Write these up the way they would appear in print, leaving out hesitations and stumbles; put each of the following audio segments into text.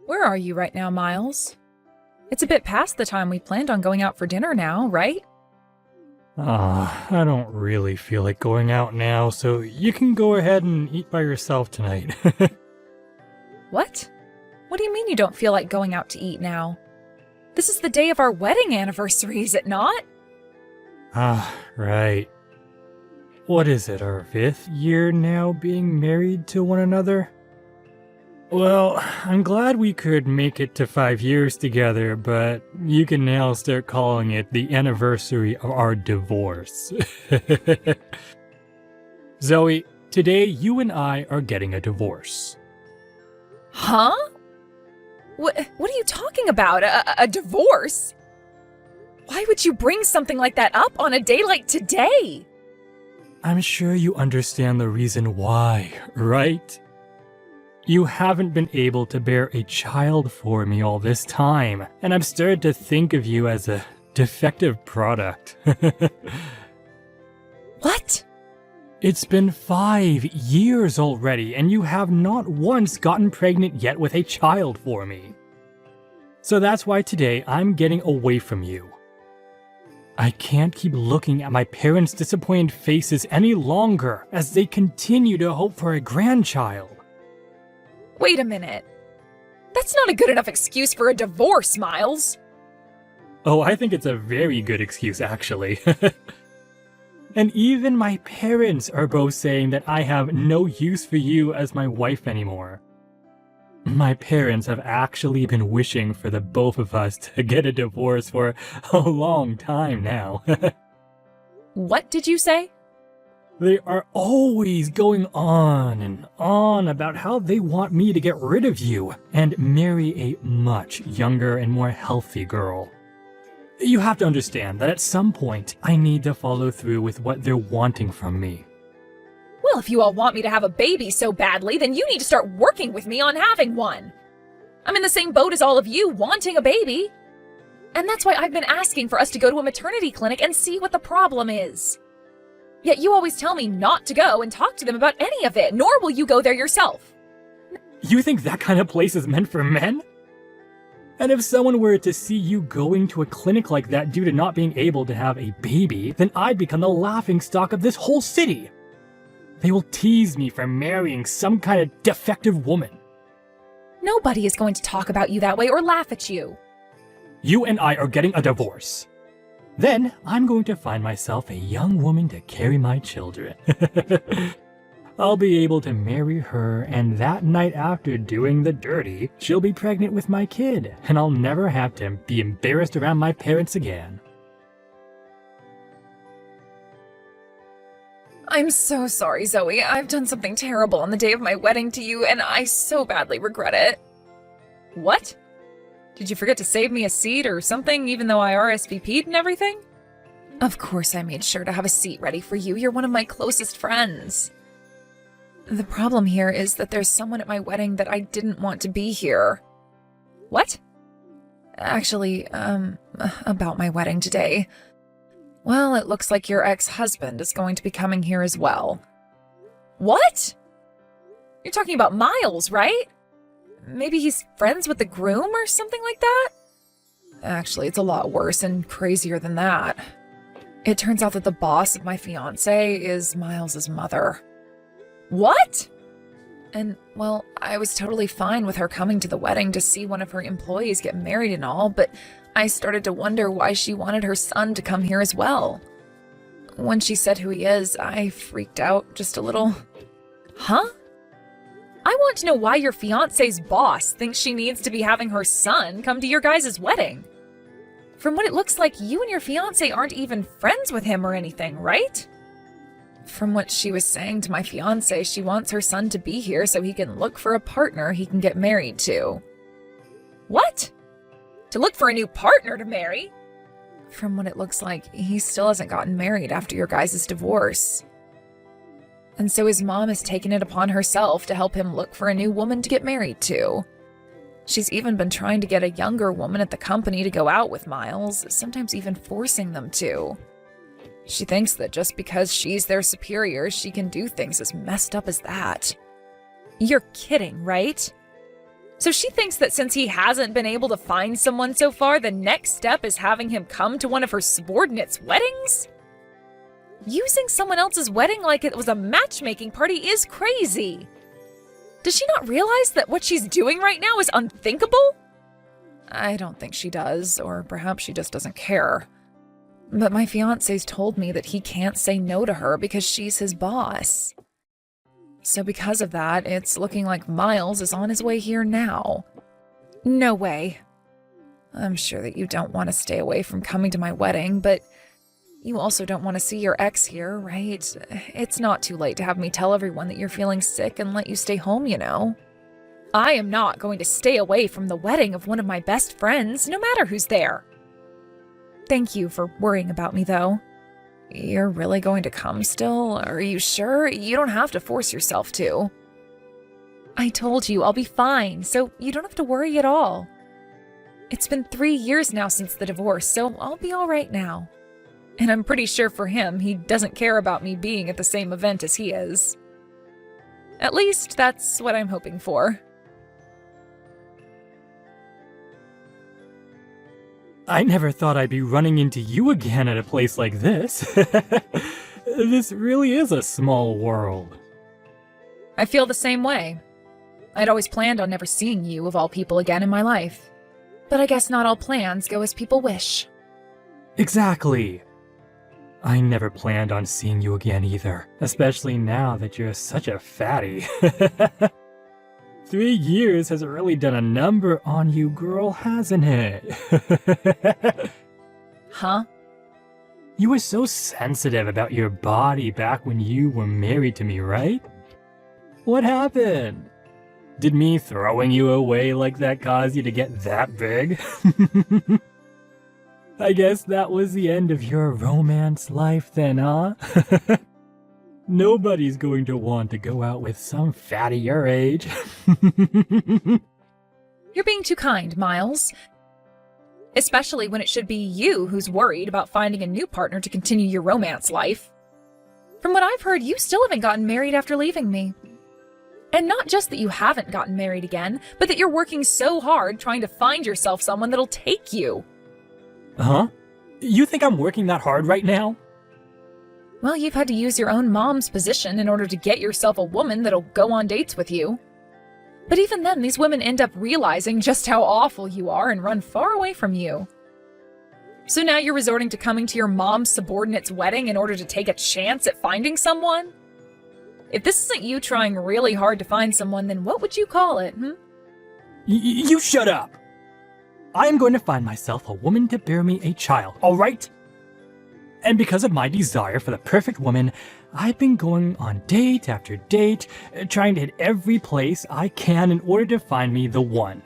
Where are you right now, Miles? It's a bit past the time we planned on going out for dinner now, right? I don't really feel like going out now, so you can go ahead and eat by yourself tonight. What? What do you mean you don't feel like going out to eat now? This is the day of our wedding anniversary, is it not? Right. What is it, our 5th year now being married to one another? Well, I'm glad we could make it to 5 years together, but you can now start calling it the anniversary of our divorce. Zoe, today you and I are getting a divorce. Huh? What are you talking about? A divorce? Why would you bring something like that up on a day like today? I'm sure you understand the reason why, right? You haven't been able to bear a child for me all this time, and I've started to think of you as a defective product. What? It's been 5 years already, and you have not once gotten pregnant yet with a child for me. So that's why today I'm getting away from you. I can't keep looking at my parents' disappointed faces any longer as they continue to hope for a grandchild. Wait a minute. That's not a good enough excuse for a divorce, Miles. Oh, I think it's a very good excuse, actually. And even my parents are both saying that I have no use for you as my wife anymore. My parents have actually been wishing for the both of us to get a divorce for a long time now. What did you say? They are always going on and on about how they want me to get rid of you and marry a much younger and more healthy girl. You have to understand that at some point, I need to follow through with what they're wanting from me. Well, if you all want me to have a baby so badly, then you need to start working with me on having one. I'm in the same boat as all of you, wanting a baby. And that's why I've been asking for us to go to a maternity clinic and see what the problem is. Yet you always tell me not to go and talk to them about any of it, nor will you go there yourself. You think that kind of place is meant for men? And if someone were to see you going to a clinic like that due to not being able to have a baby, then I'd become the laughingstock of this whole city. They will tease me for marrying some kind of defective woman. Nobody is going to talk about you that way or laugh at you. You and I are getting a divorce. Then I'm going to find myself a young woman to carry my children. I'll be able to marry her, and that night after doing the dirty, she'll be pregnant with my kid, and I'll never have to be embarrassed around my parents again. I'm so sorry, Zoe. I've done something terrible on the day of my wedding to you, and I so badly regret it. What? Did you forget to save me a seat or something, even though I RSVP'd and everything? Of course I made sure to have a seat ready for you. You're one of my closest friends. The problem here is that there's someone at my wedding that I didn't want to be here. What? Actually, about my wedding today. Well, it looks like your ex-husband is going to be coming here as well. What? You're talking about Miles, right? Maybe he's friends with the groom or something like that? Actually, it's a lot worse and crazier than that. It turns out that the boss of my fiancé is Miles's mother. What? And, well, I was totally fine with her coming to the wedding to see one of her employees get married and all, but I started to wonder why she wanted her son to come here as well. When she said who he is, I freaked out just a little. Huh? I want to know why your fiancé's boss thinks she needs to be having her son come to your guys' wedding. From what it looks like, you and your fiancé aren't even friends with him or anything, right? From what she was saying to my fiancé, she wants her son to be here so he can look for a partner he can get married to. What? To look for a new partner to marry? From what it looks like, he still hasn't gotten married after your guys' divorce. And so his mom has taken it upon herself to help him look for a new woman to get married to. She's even been trying to get a younger woman at the company to go out with Miles, sometimes even forcing them to. She thinks that just because she's their superior, she can do things as messed up as that. You're kidding, right? So she thinks that since he hasn't been able to find someone so far, the next step is having him come to one of her subordinates' weddings? Using someone else's wedding like it was a matchmaking party is crazy. Does she not realize that what she's doing right now is unthinkable? I don't think she does, or perhaps she just doesn't care. But my fiancé's told me that he can't say no to her because she's his boss. So because of that, it's looking like Miles is on his way here now. No way. I'm sure that you don't want to stay away from coming to my wedding, but you also don't want to see your ex here, right? It's not too late to have me tell everyone that you're feeling sick and let you stay home, you know. I am not going to stay away from the wedding of one of my best friends, no matter who's there. Thank you for worrying about me, though. You're really going to come still? Are you sure? You don't have to force yourself to. I told you I'll be fine, so you don't have to worry at all. It's been 3 years now since the divorce, so I'll be all right now. And I'm pretty sure for him, he doesn't care about me being at the same event as he is. At least that's what I'm hoping for. I never thought I'd be running into you again at a place like this. This really is a small world. I feel the same way. I'd always planned on never seeing you, of all people, again in my life. But I guess not all plans go as people wish. Exactly. I never planned on seeing you again either, especially now that you're such a fatty. 3 years has really done a number on you, girl, hasn't it? Huh? You were so sensitive about your body back when you were married to me, right? What happened? Did me throwing you away like that cause you to get that big? I guess that was the end of your romance life then, huh? Nobody's going to want to go out with some fatty your age. You're being too kind, Miles. Especially when it should be you who's worried about finding a new partner to continue your romance life. From what I've heard, you still haven't gotten married after leaving me. And not just that you haven't gotten married again, but that you're working so hard trying to find yourself someone that'll take you. Huh? You think I'm working that hard right now? Well, you've had to use your own mom's position in order to get yourself a woman that'll go on dates with you. But even then, these women end up realizing just how awful you are and run far away from you. So now you're resorting to coming to your mom's subordinate's wedding in order to take a chance at finding someone? If this isn't you trying really hard to find someone, then what would you call it, You shut up! I am going to find myself a woman to bear me a child, alright? And because of my desire for the perfect woman, I've been going on date after date, trying to hit every place I can in order to find me the one.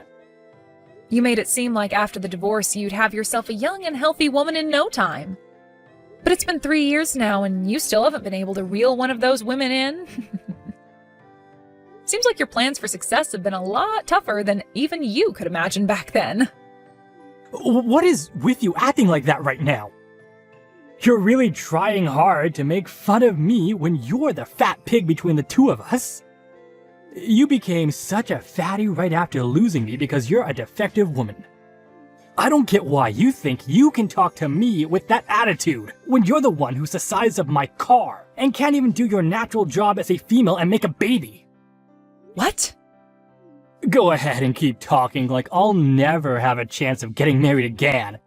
You made it seem like after the divorce you'd have yourself a young and healthy woman in no time. But it's been 3 years now and you still haven't been able to reel one of those women in? Seems like your plans for success have been a lot tougher than even you could imagine back then. What is with you acting like that right now? You're really trying hard to make fun of me when you're the fat pig between the two of us. You became such a fatty right after losing me because you're a defective woman. I don't get why you think you can talk to me with that attitude when you're the one who's the size of my car and can't even do your natural job as a female and make a baby. What? Go ahead and keep talking like I'll never have a chance of getting married again.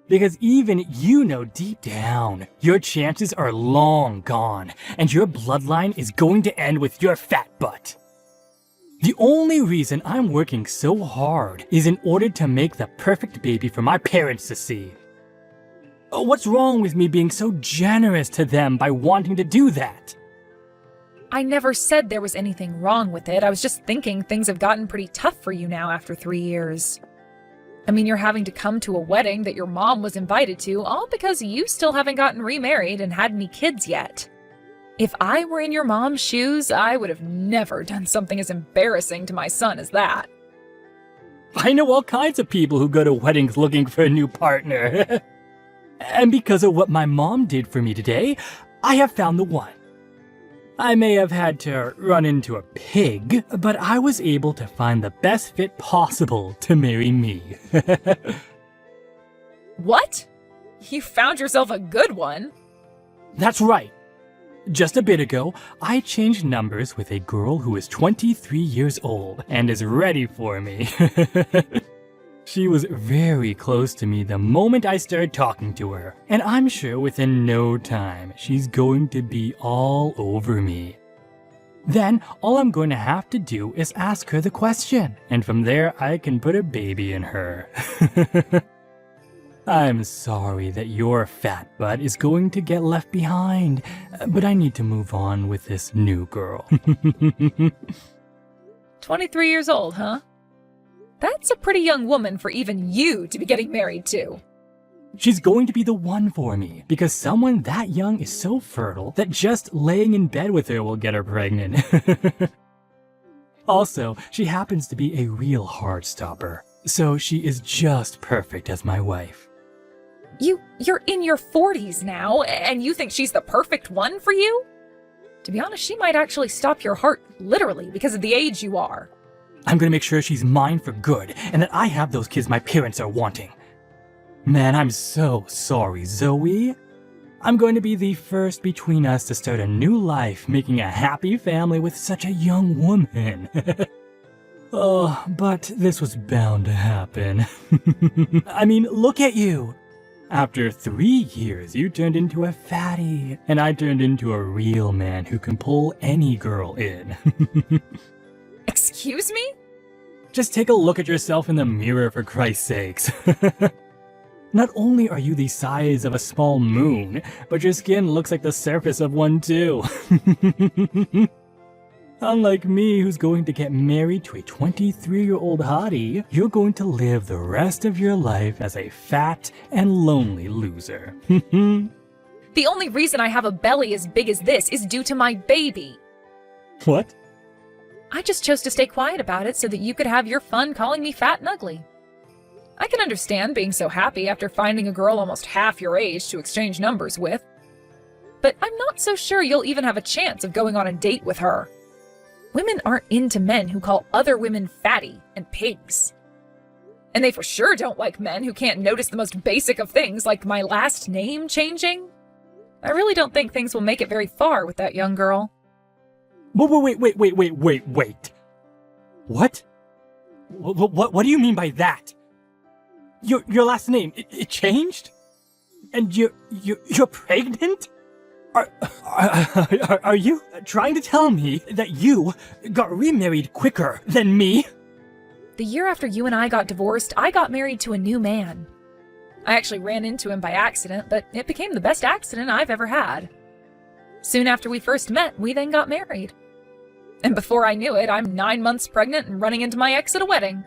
Because even you know deep down, your chances are long gone, and your bloodline is going to end with your fat butt. The only reason I'm working so hard is in order to make the perfect baby for my parents to see. What's wrong with me being so generous to them by wanting to do that? I never said there was anything wrong with it. I was just thinking things have gotten pretty tough for you now after 3 years. I mean, you're having to come to a wedding that your mom was invited to, all because you still haven't gotten remarried and had any kids yet. If I were in your mom's shoes, I would have never done something as embarrassing to my son as that. I know all kinds of people who go to weddings looking for a new partner. And because of what my mom did for me today, I have found the one. I may have had to run into a pig, but I was able to find the best fit possible to marry me. What? You found yourself a good one? That's right. Just a bit ago, I changed numbers with a girl who is 23 years old and is ready for me. She was very close to me the moment I started talking to her, and I'm sure within no time she's going to be all over me. Then, all I'm going to have to do is ask her the question, and from there I can put a baby in her. I'm sorry that your fat butt is going to get left behind, but I need to move on with this new girl. 23 years old, huh? That's a pretty young woman for even you to be getting married to. She's going to be the one for me, because someone that young is so fertile that just laying in bed with her will get her pregnant. Also, she happens to be a real heartstopper, so she is just perfect as my wife. You're in your 40s now, and you think she's the perfect one for you? To be honest, she might actually stop your heart literally because of the age you are. I'm gonna make sure she's mine for good, and that I have those kids my parents are wanting. Man, I'm so sorry, Zoe. I'm going to be the first between us to start a new life, making a happy family with such a young woman. Oh, but this was bound to happen. I mean, look at you. After 3 years, you turned into a fatty, and I turned into a real man who can pull any girl in. Excuse me? Just take a look at yourself in the mirror, for Christ's sakes. Not only are you the size of a small moon, but your skin looks like the surface of one too. Unlike me, who's going to get married to a 23-year-old hottie, you're going to live the rest of your life as a fat and lonely loser. The only reason I have a belly as big as this is due to my baby. What? I just chose to stay quiet about it so that you could have your fun calling me fat and ugly. I can understand being so happy after finding a girl almost half your age to exchange numbers with. But I'm not so sure you'll even have a chance of going on a date with her. Women aren't into men who call other women fatty and pigs. And they for sure don't like men who can't notice the most basic of things like my last name changing. I really don't think things will make it very far with that young girl. Wait. What? What do you mean by that? Your last name, it changed? And you're pregnant? Are you trying to tell me that you got remarried quicker than me? The year after you and I got divorced, I got married to a new man. I actually ran into him by accident, but it became the best accident I've ever had. Soon after we first met, we then got married. And before I knew it, I'm 9 months pregnant and running into my ex at a wedding.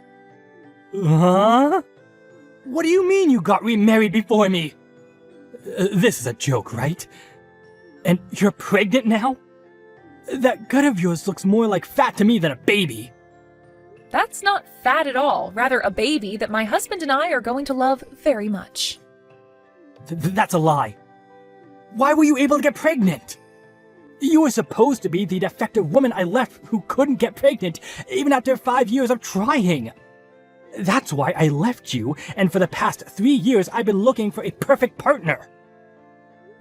Huh? What do you mean you got remarried before me? This is a joke, right? And you're pregnant now? That gut of yours looks more like fat to me than a baby. That's not fat at all, rather a baby that my husband and I are going to love very much. That's a lie. Why were you able to get pregnant? You were supposed to be the defective woman I left who couldn't get pregnant, even after 5 years of trying. That's why I left you, and for the past 3 years I've been looking for a perfect partner.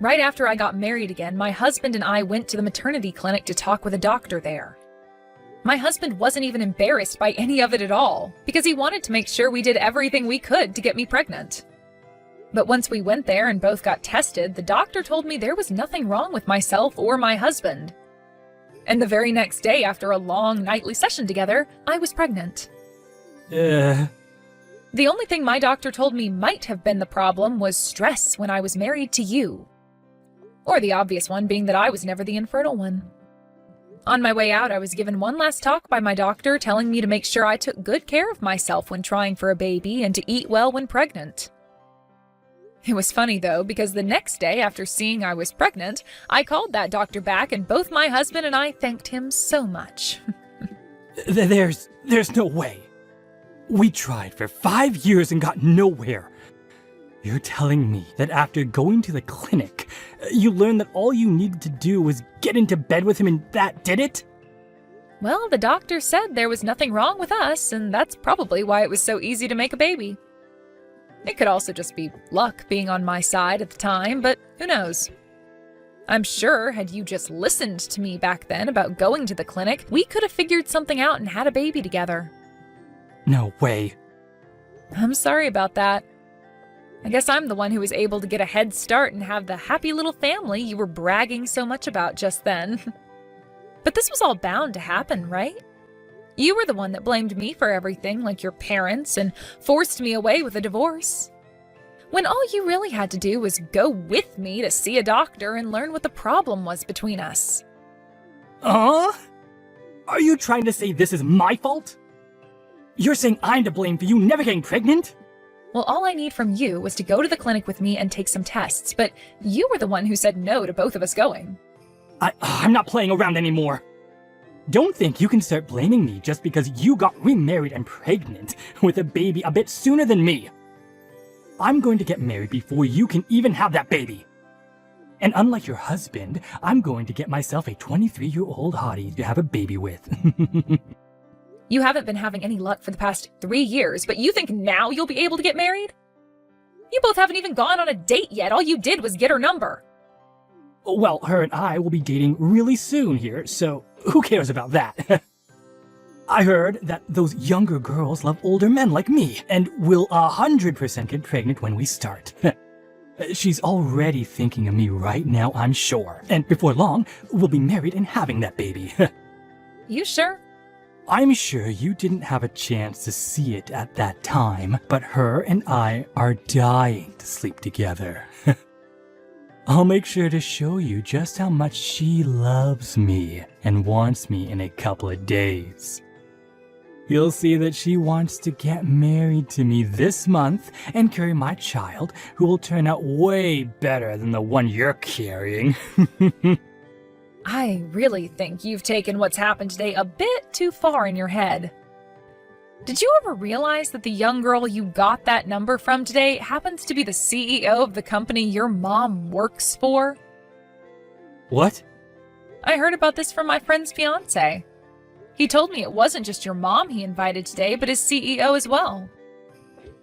Right after I got married again, my husband and I went to the maternity clinic to talk with a doctor there. My husband wasn't even embarrassed by any of it at all, because he wanted to make sure we did everything we could to get me pregnant. But once we went there and both got tested, the doctor told me there was nothing wrong with myself or my husband. And the very next day, after a long nightly session together, I was pregnant. The only thing my doctor told me might have been the problem was stress when I was married to you. Or the obvious one being that I was never the infertile one. On my way out, I was given one last talk by my doctor telling me to make sure I took good care of myself when trying for a baby and to eat well when pregnant. It was funny though, because the next day after seeing I was pregnant, I called that doctor back and both my husband and I thanked him so much. There's no way. We tried for 5 years and got nowhere. You're telling me that after going to the clinic, you learned that all you needed to do was get into bed with him and that did it? Well, the doctor said there was nothing wrong with us, and that's probably why it was so easy to make a baby. It could also just be luck being on my side at the time, but who knows? I'm sure had you just listened to me back then about going to the clinic, we could have figured something out and had a baby together. No way. I'm sorry about that. I guess I'm the one who was able to get a head start and have the happy little family you were bragging so much about just then. But this was all bound to happen, right? You were the one that blamed me for everything, like your parents, and forced me away with a divorce. When all you really had to do was go with me to see a doctor and learn what the problem was between us. Are you trying to say this is my fault? You're saying I'm to blame for you never getting pregnant? Well, all I need from you was to go to the clinic with me and take some tests, but you were the one who said no to both of us going. I'm not playing around anymore. Don't think you can start blaming me just because you got remarried and pregnant with a baby a bit sooner than me. I'm going to get married before you can even have that baby. And unlike your husband, I'm going to get myself a 23-year-old hottie to have a baby with. You haven't been having any luck for the past 3 years, but you think now you'll be able to get married? You both haven't even gone on a date yet. All you did was get her number. Well, her and I will be dating really soon here, so who cares about that? I heard that those younger girls love older men like me, and will 100% get pregnant when we start. She's already thinking of me right now, I'm sure. And before long, we'll be married and having that baby. You sure? I'm sure you didn't have a chance to see it at that time, but her and I are dying to sleep together. I'll make sure to show you just how much she loves me and wants me in a couple of days. You'll see that she wants to get married to me this month and carry my child, who will turn out way better than the one you're carrying. I really think you've taken what's happened today a bit too far in your head. Did you ever realize that the young girl you got that number from today happens to be the CEO of the company your mom works for? What? I heard about this from my friend's fiancé. He told me it wasn't just your mom he invited today, but his CEO as well.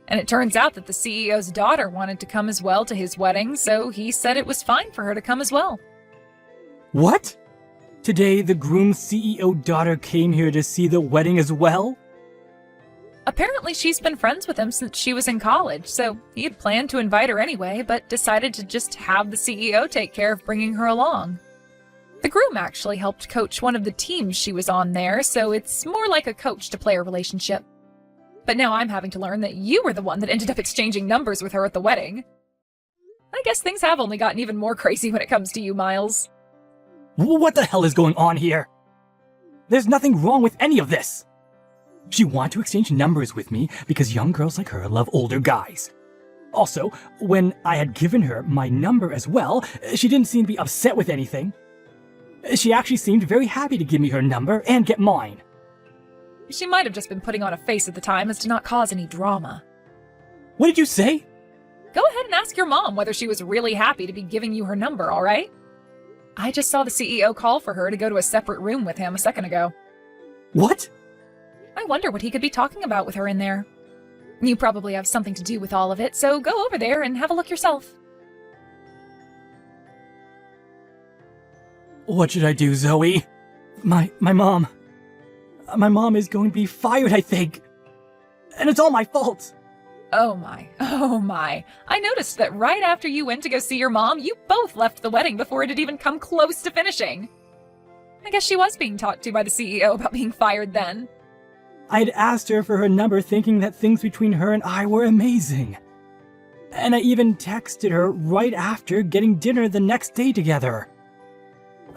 And it turns out that the CEO's daughter wanted to come as well to his wedding, so he said it was fine for her to come as well. What? Today the groom's CEO daughter came here to see the wedding as well? Apparently she's been friends with him since she was in college, so he had planned to invite her anyway, but decided to just have the CEO take care of bringing her along. The groom actually helped coach one of the teams she was on there, so it's more like a coach-to-player relationship. But now I'm having to learn that you were the one that ended up exchanging numbers with her at the wedding. I guess things have only gotten even more crazy when it comes to you, Miles. What the hell is going on here? There's nothing wrong with any of this. She wanted to exchange numbers with me because young girls like her love older guys. Also, when I had given her my number as well, she didn't seem to be upset with anything. She actually seemed very happy to give me her number and get mine. She might have just been putting on a face at the time as to not cause any drama. What did you say? Go ahead and ask your mom whether she was really happy to be giving you her number, all right? I just saw the CEO call for her to go to a separate room with him a second ago. What? I wonder what he could be talking about with her in there. You probably have something to do with all of it, so go over there and have a look yourself. What should I do, Zoe? My mom is going to be fired, I think. And it's all my fault. Oh my. I noticed that right after you went to go see your mom, you both left the wedding before it had even come close to finishing. I guess she was being talked to by the CEO about being fired then. I had asked her for her number thinking that things between her and I were amazing. And I even texted her right after getting dinner the next day together.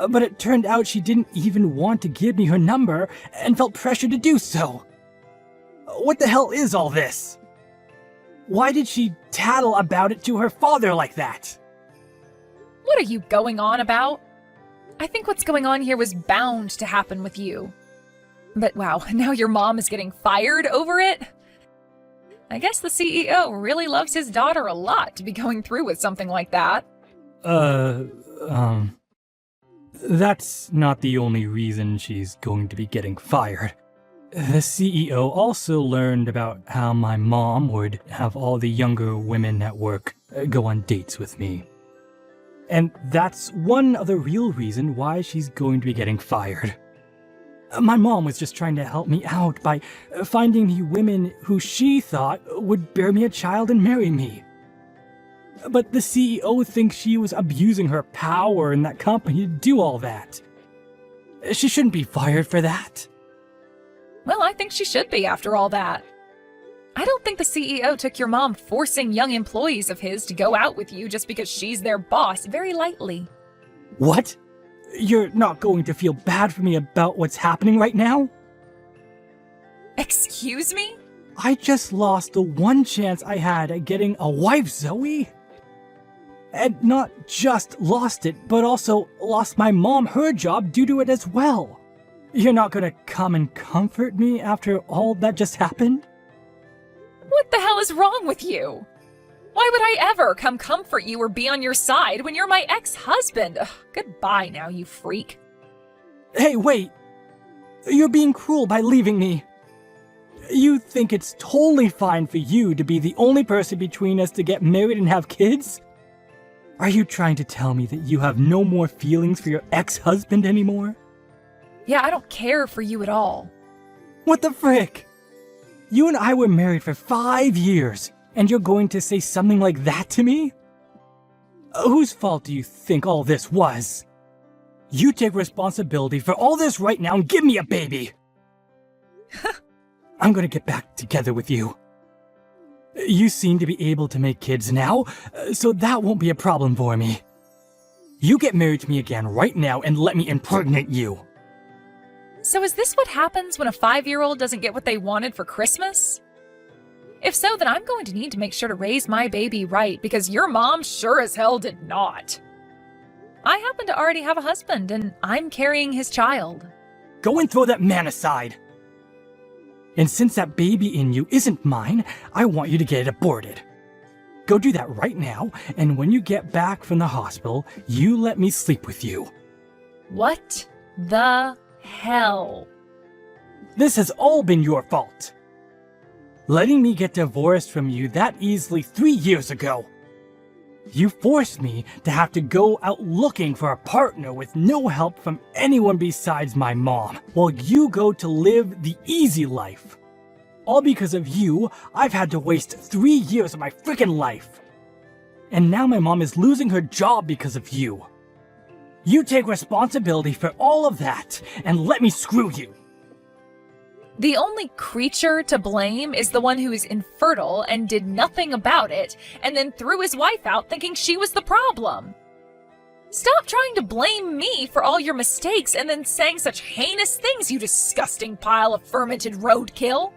But it turned out she didn't even want to give me her number and felt pressured to do so. What the hell is all this? Why did she tattle about it to her father like that? What are you going on about? I think what's going on here was bound to happen with you. But wow, now your mom is getting fired over it? I guess the CEO really loves his daughter a lot to be going through with something like that. That's not the only reason she's going to be getting fired. The CEO also learned about how my mom would have all the younger women at work go on dates with me. And that's one other real reason why she's going to be getting fired. My mom was just trying to help me out by finding me women who she thought would bear me a child and marry me. But the CEO thinks she was abusing her power in that company to do all that. She shouldn't be fired for that. Well, I think she should be after all that. I don't think the CEO took your mom forcing young employees of his to go out with you just because she's their boss very lightly. What? You're not going to feel bad for me about what's happening right now? Excuse me? I just lost the one chance I had at getting a wife, Zoe. And not just lost it, but also lost my mom her job due to it as well. You're not gonna come and comfort me after all that just happened? What the hell is wrong with you? Why would I ever come comfort you or be on your side when you're my ex-husband? Ugh, goodbye now, you freak. Hey, wait! You're being cruel by leaving me. You think it's totally fine for you to be the only person between us to get married and have kids? Are you trying to tell me that you have no more feelings for your ex-husband anymore? Yeah, I don't care for you at all. What the frick? You and I were married for 5 years, and you're going to say something like that to me? Whose fault do you think all this was? You take responsibility for all this right now and give me a baby! I'm gonna get back together with you. You seem to be able to make kids now, so that won't be a problem for me. You get married to me again right now and let me impregnate you. So is this what happens when a 5-year-old doesn't get what they wanted for Christmas? If so, then I'm going to need to make sure to raise my baby right, because your mom sure as hell did not. I happen to already have a husband, and I'm carrying his child. Go and throw that man aside. And since that baby in you isn't mine, I want you to get it aborted. Go do that right now, and when you get back from the hospital, you let me sleep with you. What the hell? This has all been your fault. Letting me get divorced from you that easily 3 years ago. You forced me to have to go out looking for a partner with no help from anyone besides my mom, while you go to live the easy life. All because of you, I've had to waste 3 years of my frickin' life. And now my mom is losing her job because of you. You take responsibility for all of that, and let me screw you. The only creature to blame is the one who is infertile and did nothing about it, and then threw his wife out thinking she was the problem. Stop trying to blame me for all your mistakes and then saying such heinous things, you disgusting pile of fermented roadkill.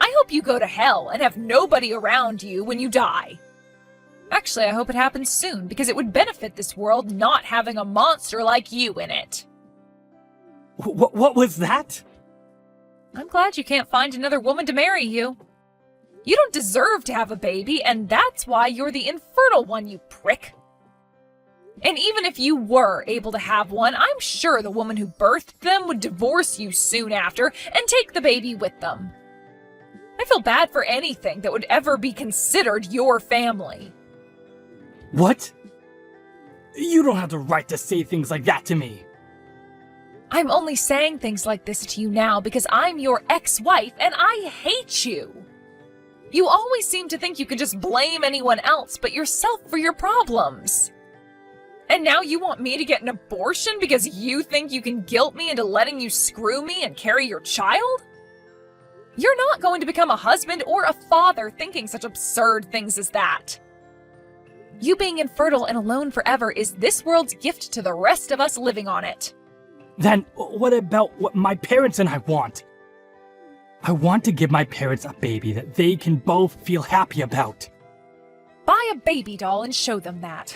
I hope you go to hell and have nobody around you when you die. Actually, I hope it happens soon, because it would benefit this world not having a monster like you in it. What was that? I'm glad you can't find another woman to marry you. You don't deserve to have a baby, and that's why you're the infertile one, you prick. And even if you were able to have one, I'm sure the woman who birthed them would divorce you soon after and take the baby with them. I feel bad for anything that would ever be considered your family. What? You don't have the right to say things like that to me. I'm only saying things like this to you now because I'm your ex-wife and I hate you. You always seem to think you can just blame anyone else but yourself for your problems. And now you want me to get an abortion because you think you can guilt me into letting you screw me and carry your child? You're not going to become a husband or a father thinking such absurd things as that. You being infertile and alone forever is this world's gift to the rest of us living on it. Then what about what my parents and I want? I want to give my parents a baby that they can both feel happy about. Buy a baby doll and show them that.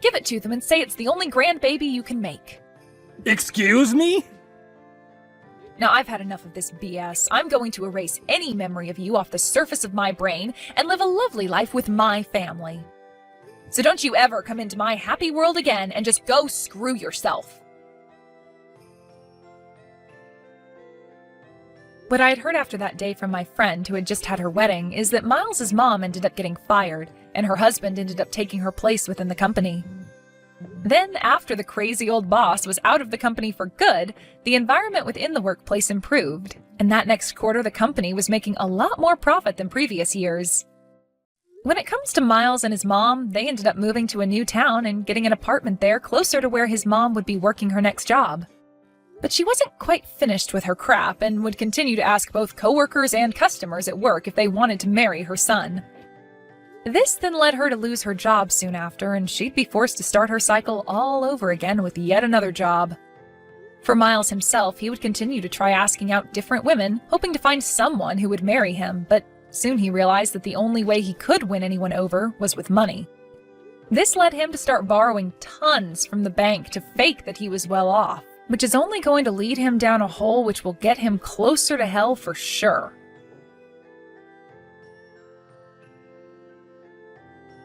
Give it to them and say it's the only grandbaby you can make. Excuse me? Now, I've had enough of this BS. I'm going to erase any memory of you off the surface of my brain and live a lovely life with my family. So don't you ever come into my happy world again and just go screw yourself. What I had heard after that day from my friend who had just had her wedding is that Miles's mom ended up getting fired, and her husband ended up taking her place within the company. Then, after the crazy old boss was out of the company for good, the environment within the workplace improved, and that next quarter the company was making a lot more profit than previous years. When it comes to Miles and his mom, they ended up moving to a new town and getting an apartment there closer to where his mom would be working her next job. But she wasn't quite finished with her crap and would continue to ask both coworkers and customers at work if they wanted to marry her son. This then led her to lose her job soon after, and she'd be forced to start her cycle all over again with yet another job. For Miles himself, he would continue to try asking out different women, hoping to find someone who would marry him, but soon he realized that the only way he could win anyone over was with money. This led him to start borrowing tons from the bank to fake that he was well off, which is only going to lead him down a hole which will get him closer to hell for sure.